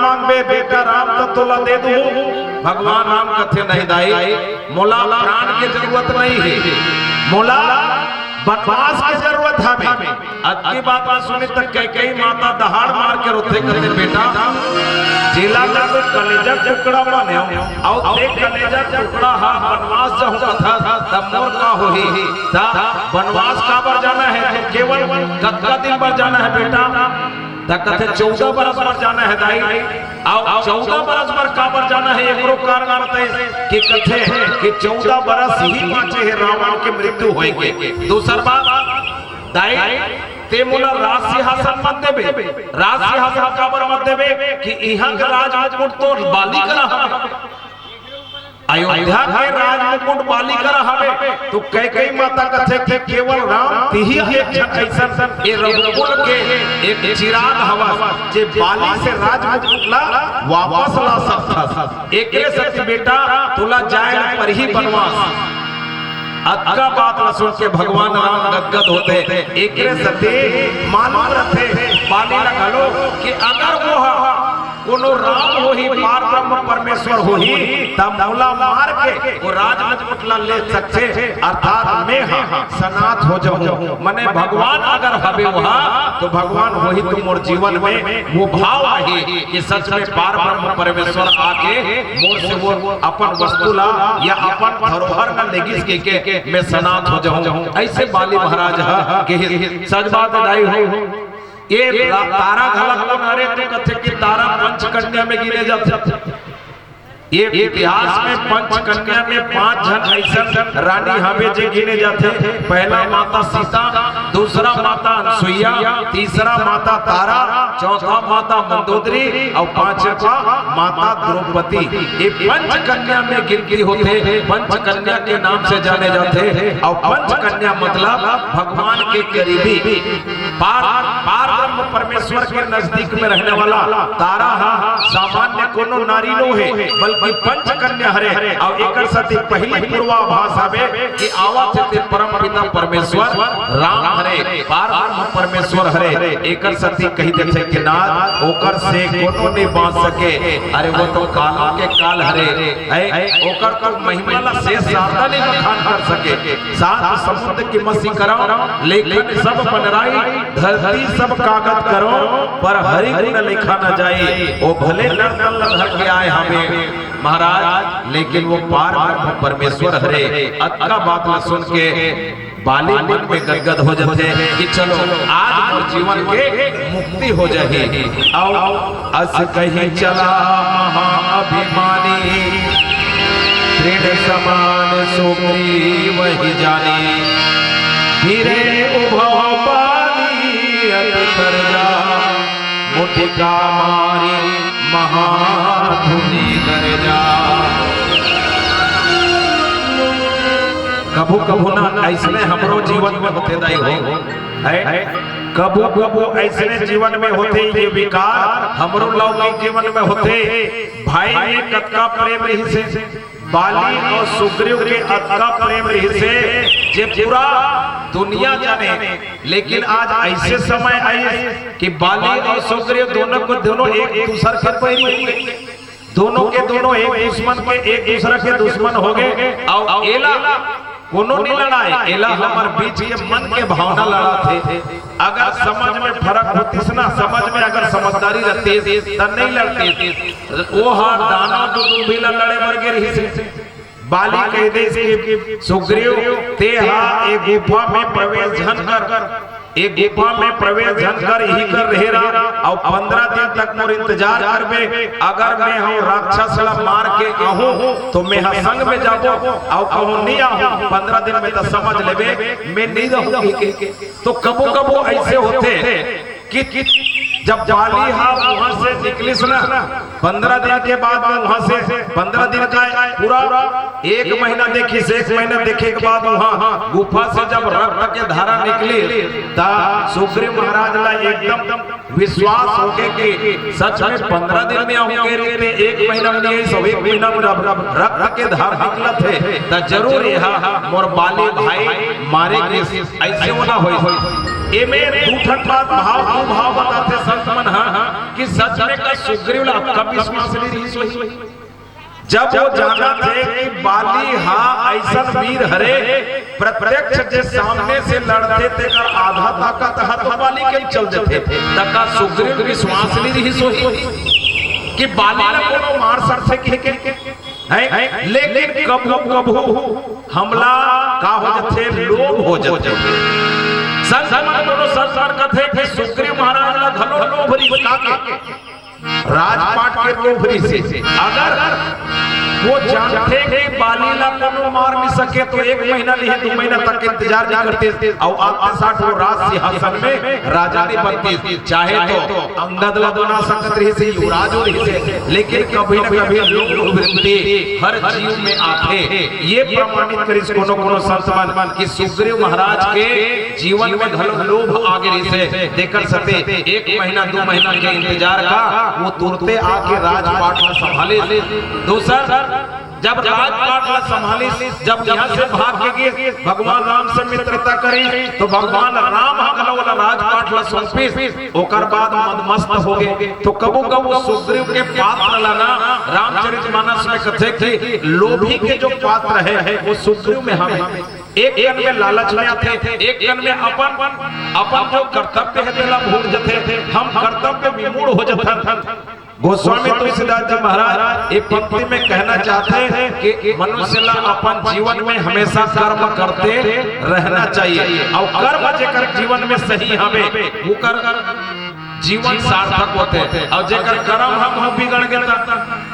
मांगबे बेटा राम तो तोला दे दूं। भगवान राम कथे नहीं दाई, मोला प्राण की जरूरत नहीं है, मोला वनवास की जरूरत है। अतकी बात में सुनी तक कई माता दहाड़ मार के रोते कहते बेटा जिला में कोई कलेजा टुकड़ा बने और देख कलेजा टुकड़ा हा वनवास जो कथा तब मोर का होही ता वनवास का बर जाना है तो केवल कतका दिन पर जाना है बेटा तक कथे 14 बरस पर जाना है दाई। और 14 बरस पर का पर जाना है एकरो कारण बताए कि कथे कि 14 बरस ही बाचे है रावण की मृत्यु होएगी। दूसर बात दाई ते मोला राज सिंहासन मत देबे, राज सिंहासन का बर मत देबे कि इहां के राज मुकुट तो बाली करा हवे, अयोध्या के राज मुकुट बाली करा हवे। तो कई माता कथे कि केवल राम तिही एक ऐसा ए रघुकुल के एक चिराग हवा जे बाली से राज मुकुट ला वापस ला सकता। एकरे सत्य बेटा तुला जाए पर ही वनवास। अतका बात न सुन के भगवान राम गदगद होते एकरे सते मालूम रथे बाली लगलो कि अगर वो कोनो राम होही पार ब्रह्म परमेश्वर होही तब मौला मार के वो राज मुकुट ले सकते अर्थात मैं सनात हो जाऊं। मने भगवान अगर हवे वहां तो भगवान वही तो मोर जीवन में वो भाव आहे कि सच में पार ब्रह्म परमेश्वर आके मोर से वो अपन वस्तु ला या अपन धरोहर न लेगिस के मैं सनात हो जाऊं। ऐसे बाली महाराज के सच बात दाई हो ये तारा घलक नारे तो कथे कि तारा पंचकन्या में गिने जाते। ये इतिहास में पंचकन्या में 5 जन ऐसा रानी हवे जे गिने जाते। पहला माता सीता, दूसरा माता अनसुईया, तीसरा माता तारा, चौथा माता मंदोदरी और पांचवा माता द्रौपदी। ये पंचकन्या में गिनती होते, पंचकन्या के नाम से जाने जाते। और पंचकन्या मतलब भगवान के करीबी पार ब्रह्म परमेश्वर के नजदीक में रहने वाला तारा सामान्य कोनो नारी नो है बल्कि पंचकन्या हरे। और एकर सती पहली पूर्वाभास हवे कि आवत ते परम पिता परमेश्वर राम हरे, पार ब्रह्म परमेश्वर हरे। एकर सती कही देते कि नाथ ओकर से कोनो नहीं बांध सके, अरे वो तो कालों के काल हरे। ओकर तो महिमा ला शेष शारदा नहीं बखान कर सके। सात समुद्र की मसी करो लेखन सब बनराई, धरती सब कागज करो पर हरि गुण लिखा न जाए। ओ भले नर धर के आए हमें महाराज लेकिन वो पार ब्रह्म परमेश्वर हरे। अतका बात न सुन के बाली मन में गदगद हो जाते कि चलो आज मोर जीवन के मुक्ति हो जाए। अस कहीं चला महाअभिमानी, दृढ़ समान सुग्रीव वही जाने। फिरे उभव पानी अतर जा, मुटिका मारी महाधुनि कर जा। कभू कभू ना ऐसने हमरो जीवन में होते दाई हो है, कभू कभू ऐसने जीवन में होते ये विकार हमरो लौकिक जीवन में होते। भाई में कतका प्रेम रही से बाली और सुग्रीव के अतका प्रेम रही से जे पूरा दुनिया जाने। लेकिन आज ऐसे समय आए कि बाली और सुग्रीव दोनों एक दूसरे के पैरी, दोनों के दोनों एक दुश्मन के एक दूसरे के दुश्मन हो गए। और एला कोनो नहीं लड़ाए, एला हमार बीच के मन के भावना लड़ा थे। अगर समझ में फर्क होती ना, समझ में अगर समझदारी रहती तब नहीं लड़ते। वो हार दाना दूध भी लड़े वर्गे रही से बाली कह दे सुग्रीव ते एक गुफा में प्रवेश झन कर, एक गुफा में प्रवेश झन कर ही कर रहे रहा। और 15 दिन तक मोर इंतजार करबे, अगर मैं हूँ राक्षस ला मार के आहूं तो मैं संग में जाबो और कहूं नहीं आहूं 15 दिन में तो समझ लेबे मैं नहीं रहूंगी। तो कबो कबो ऐसे होते कि जब बाली वहां से निकलिस ना 15 दिन के बाद वहां से 15 दिन का पूरा 1 महीना देखी से 1 महीना देखे के बाद वहां गुफा से जब रक्त के धारा निकली ता सुग्रीव महाराज ला एकदम विश्वास हो के कि सच में 15 दिन में आऊंगे रे 1 महीना में नहीं सब 1 महीना में रक्त के धार निकला थे ता जरूर यहां मोर बाली भाई मारे के ऐसे होना होई। ए में दूठन बात भाव बताते संत मन कि सच में का सुग्रीव ला कब विश्वास नहीं रही सोई। जब वो जाना थे कि बाली हाँ ऐसा वीर हरे प्रत्यक्ष जे सामने से लड़ते थे कर आधा ताकत हर बाली के चल देते थे तका सुग्रीव विश्वास नहीं रही सोई कि बाली ना कोनो मार सकते के है। लेकिन कबू कबू हमला का हो जाते लोभ हो जाते संसमन दोनों संसार कथे कि सुग्रीव महाराज ला घलो लोभरी काके राजपाट के लोभरी से अगर वो जानते कि बाली ला कोनो मार नहीं सके तो 1 महीना नहीं 2 महीना तक इंतजार नहीं करते और आते साथ वो राज सिंहासन में राजा नहीं बनते। चाहे तो अंगद ला बना सकत रही से युवराज हो रही से लेकिन कभी न कभी लोग वृत्ति हर जीव में आते ये प्रमाणित करी कोनो कोनो संतमन कि सुग्रीव महाराज के जीवन में धन लोभ आगे रही से देखकर सते 1 महीना 2 महीना के इंतजार का वो तुरते आके राजपाट में संभाले। दूसरा जब राजपाट संभाली जब यहाँ से भाग के गए भगवान राम से मित्रता करी तो भगवान राम वाला राजपाट ला सौंपी ओकर बाद मदमस्त हो गए। तो कबू कबू सुग्रीव के पात्र लाना रामचरितमानस में कथे कि लोभी के जो पात्र है वो सुग्रीव में हमें एक कन में लालच में आते एक कन में अपन जो कर्तव्य है तेला भूल जाते हम कर्तव्य विमूढ़ हो जाते। गोस्वामी तुलसीदास जी महाराज एक पंक्ति में कहना चाहते हैं कि मनुष्य ला अपन जीवन में हमेशा कर्म करते रहना चाहिए और कर्म जेकर जीवन में सही हमें वो कर जीवन सार्थक होते और जेकर कर्म हम बिगड़ गए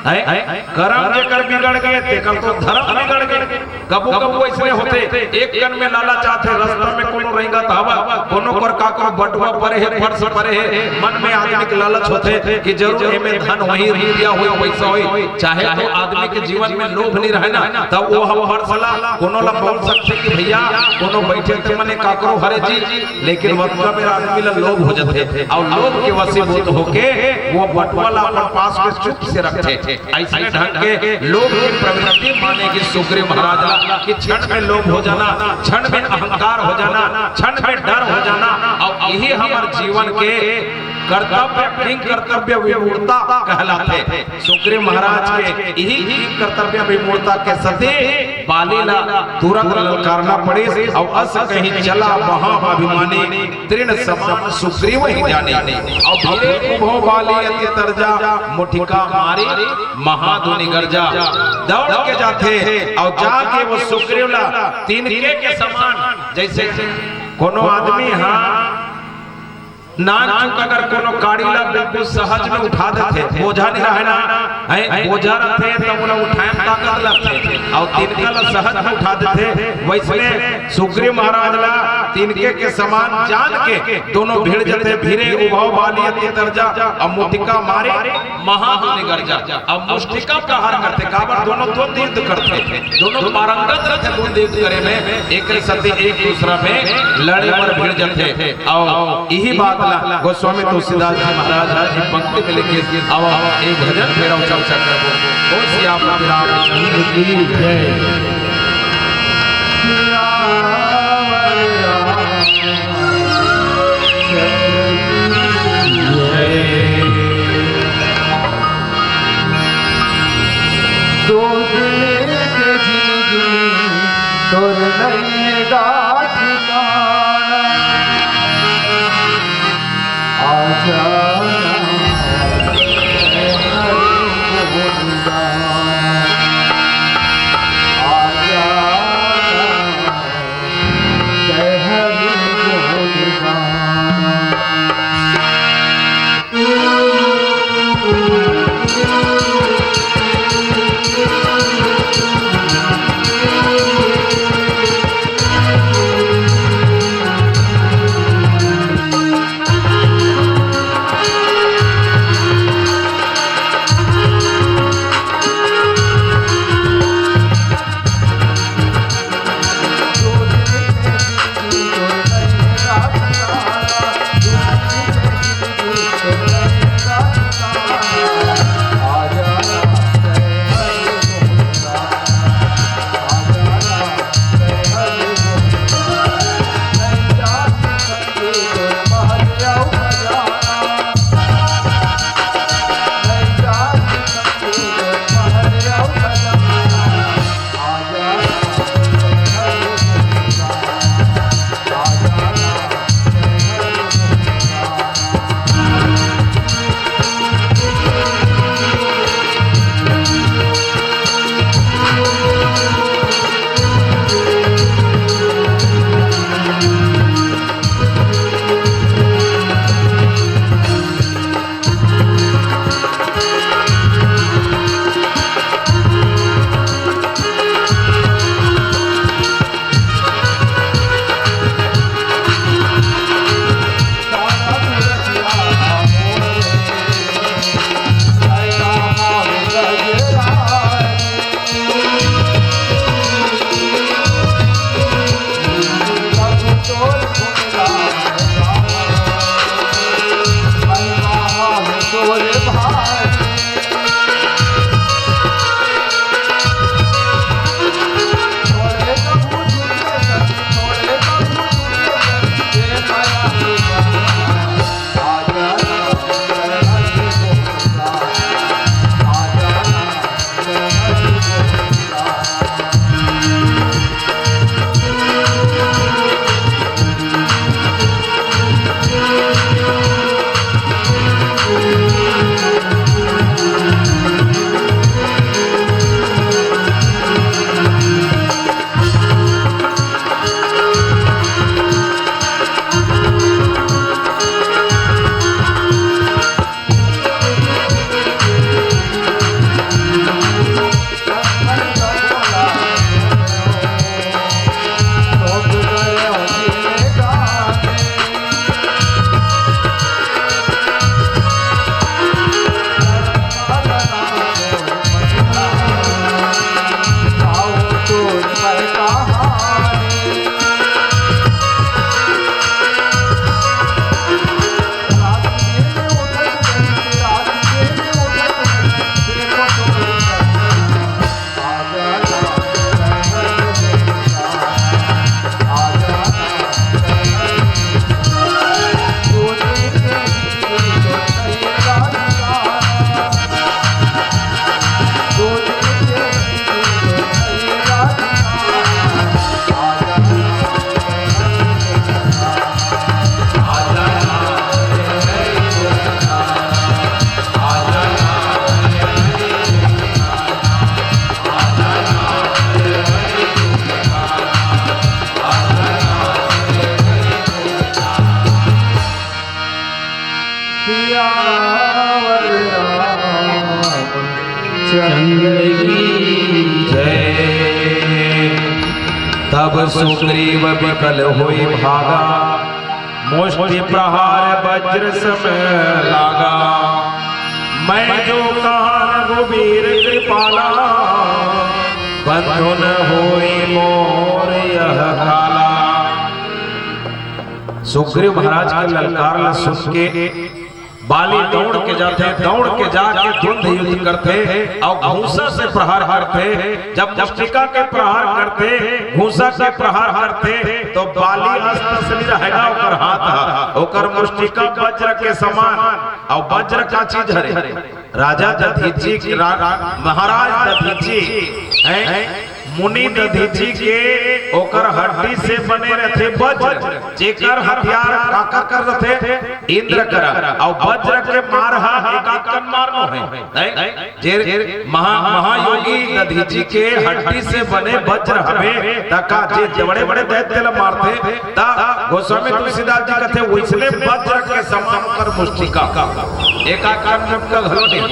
है कर्म जेकर बिगड़ गए तेकर तो धर्म बिगड़ गए। कबू कबू ऐसे होते एक कन में लाला चाहते रास्ता में कोनो रहेगा त हवा कोनो कर काको बटवा परे है फर्श परे है मन में आदमी के लालच होते कि जरूर एमे धन वही रुपया होई पैसा होई। चाहे तो आदमी के जीवन में लोभ नहीं रहे ना तब वो हम हर सला कोनो ला बोल सकते कि भैया कोनो बैठे थे मने काकरो हरे जी लेकिन वक्त में आदमी ला लोभ हो जाते और लोभ के वशीभूत होके वो बटवाला अपन पास में चुप से रखते थे। ऐसे ढंग के लोभ की प्रवृत्ति मानेगी सुग्रीव महाराज कि क्षण में लोभ हो जाना क्षण में अहंकार हो जाना क्षण में डर हो जाना और यही हमारे जीवन के कर्तव्य कर्तव्य विमूढ़ता कहलाते। सुग्रीव महाराज के यही कर्तव्य विमूढ़ता के सते बालीला तुरंत ललकारना पड़े और अस कहीं चला वहां अभिमानी तृण सम सुग्रीव ही जाने और धीरे उभो बाली अति तरजा मुठिका मारी महाधुनि गर्जा दौड़ के जाते और जाके वो सुग्रीव ला तिनके के समान जैसे कोनो आदमी हाँ नान चुक अगर कोनो गाड़ी ला बिल्कुल सहज में उठा देते बोझा नहीं रहे ना बोझा रहते तब उन्हें उठाए ताकत लगते और तिनका ला सहज में उठा देते। वैसे सुग्रीव महाराज ला तिनके के समान जान के दोनों भीड़ जाते भीरे उभाव बाली अति तरजा और मुष्टिका मारे महाधुनि गर्जा अब मुष्टिका प्रहार करते काबर दोनों द्वंद्व युद्ध करते दोनों पारंगत रहते द्वंद्व युद्ध करे में एक साथ एक दूसरा में लड़े पर भीड़ जाते और यही बात गोस्वामी तुलसीदास जी महाराज की पंक्ति में लिखे अब एक भजन फेरा चर्चा करबो कौन सी आप राम की जय चंद्र की जय। तब सुग्रीव विकल होई भागा, मुष्टि प्रहार वज्र सम लागा। मैं जो कहा रघुबीर कृपाला, बंधु न होई मोर यह काला। सुग्रीव महाराज के ललकार सुन के बाली दौड़ के जाते, दौड़ के जाके द्वंद्व युद्ध करते और घूसा से प्रहार करते। जब मुष्टिका के प्रहार करते, घूसा के प्रहार करते, तो बाली अस्त्र से रहेगा ओकर हाथ, ओकर मुष्टिका वज्र के समान। और वज्र का चीज हरे राजा दधीची, महाराज दधीची मुनि दधीची के ओकर हड्डी से बने रहते वज्र, जेकर हथियार काका कर रहते इंद्र करा। और वज्र के मार एकाकन मारनो है जे महायोगी दधीची के हड्डी से बने वज्र हवे तका जे बड़े बड़े दैत्य ल मारते ता गोस्वामी तुलसीदास जी कहते वैसने वज्र के समान कर मुष्टिका एकाकन मुक्त घलोनी।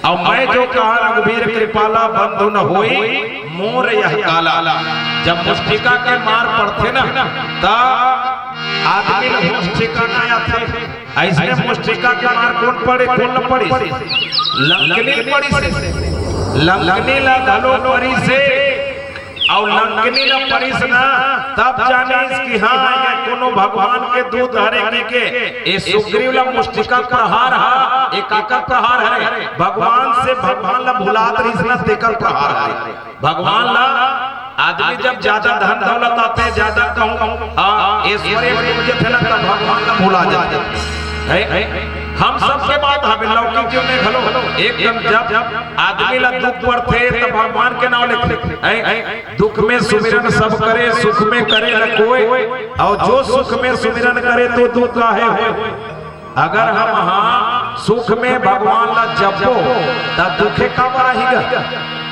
और मैं जो कहा रघुबीर कृपाला, बंधु न होई मोर यह काला। जब मुष्टिका के मार पड़ते ना तब आदमी ने मुष्टिका नहीं आते। ऐसे मुष्टिका के मार कौन पड़े कौन न पड़ी, लंकनी पड़ी से, लंकनी ला धलो पड़ी से। और लंकनी ला पड़ी से ना तब जाने इसकी हाँ ये कोनो भगवान के दूध हरे के ये सुग्रीव ला मुष्टिका प्रहार है, एकाका प्रहार है। भगवान से भगवान ला भुलात रही ना तेकर प्रहार है। भगवान ला आदमी जब ज्यादा धन दौलत आते, ज्यादा कहूं ऐश्वर्य पूजे थे ना तब भगवान ला भुला जाते। हम सबके बात हमें लौकी क्यों नहीं घलो एकदम जब आदमी ला दुख पड़ते तब भगवान के नाम लेते। दुख में सुमिरन सब करे, सुख में करे न कोई। और जो सुख में सुमिरन करे तो दुख काहे हो। अगर हम हाँ सुख में भगवान ला जपो तब दुखे का बराहीगा,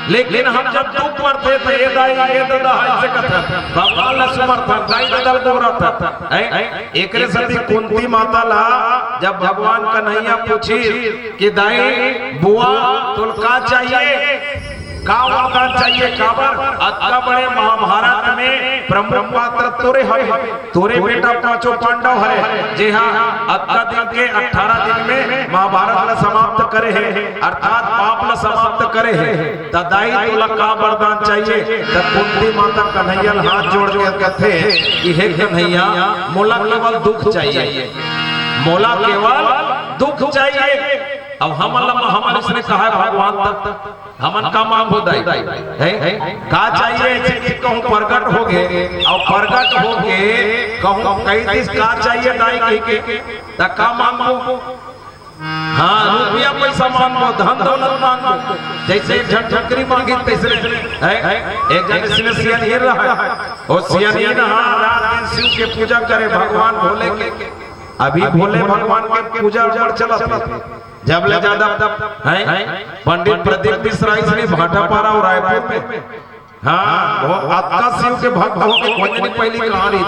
लेकिन हम जब दुख पड़ते तो ये दाई ये दादा ऐसे कहता भगवान ला समर्थन दाई ददल बोलता। एकरे सती कुंती माता ला जब भगवान कन्हैया पूछी कि दाई बुआ तुल का चाहिए, का वरदान चाहिए, काबर अत्का बड़े महाभारत में प्रमुख पात्र तोरे हरे, तोरे बेटा पांचों पांडव हरे। जी हाँ, अत्का दिन के 18 दिन में महाभारत ला समाप्त करे है, अर्थात पाप ला समाप्त करे है। तदाई तुला का वरदान चाहिए। तब कुंती माता कन्हैया हाथ जोड़ के कहते कि हे कन्हैया मोला केवल दुख चाहिए, मोला केवल दुख चाहिए। अब हमारे इसने कहा है भगवान तक हमन का मांग हो दाई का चाहिए ऐसे कि कहूं प्रकट हो गए और प्रकट हो के कहूं कई दिस का चाहिए दाई कह के त का मांगो। हाँ रुपया पैसा मांगो, धन दौलत मांगो, जैसे झटझटरी मांगी तैसे एक जन इसने सियानी रहा और सियानी रात दिन शिव के पूजा करे भगवान भोले के। अभी भोले भगवान के पूजा उमड़ चला जब ले ज्यादा पंडित प्रदीप मिश्रा इसने भाटापारा और रायपुर में हाँ वो आपका शिव के भक्त हो के पहली कहानी